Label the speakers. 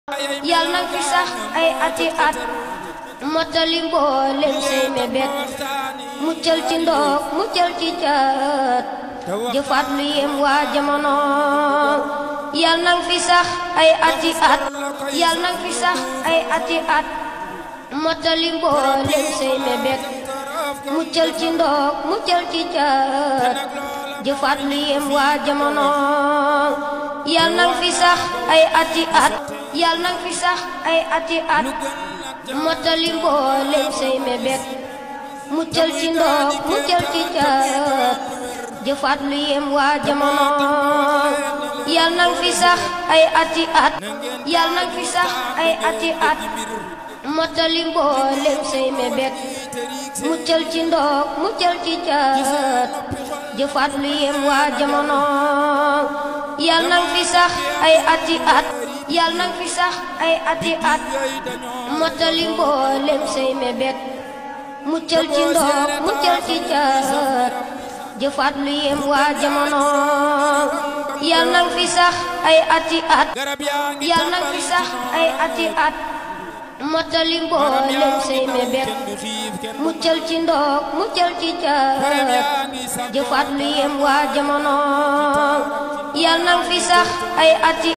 Speaker 1: yal na fi sax ay ati at motali mboolem say mébét muccal ci ndox muccal ci caat jëfaat lu yem waa jamono yal na fi sax ay ati at yal na fi sax ay ati at motali mboolem say mébét muccal ci ndox muccal ci caat jëfaat lu yem waa jamono yal na fi sax ay ati at yal na fi sax ay ati at motali mboolem say mébét muccal ci ndox muccal ci caat jëfaat lu yem waa jamono yal na fi sax ay ati at yal na fi sax ay ati at motali mboolem say mébét muccal ci ndox muccal ci caat jëfaat lu yem waa jamono yal na fi sax ay ati at yal na fi sax ay ati at motali mboolem say mébét muccal ci ndox muccal ci caat jëfaat lu yem waa jamono yal na fi sax ay ati at yal na fi sax ay ati at motali mboolem say mébét muccal ci ndox muccal ci caat jëfaat lu yem waa jamono yal na fi sax ay ati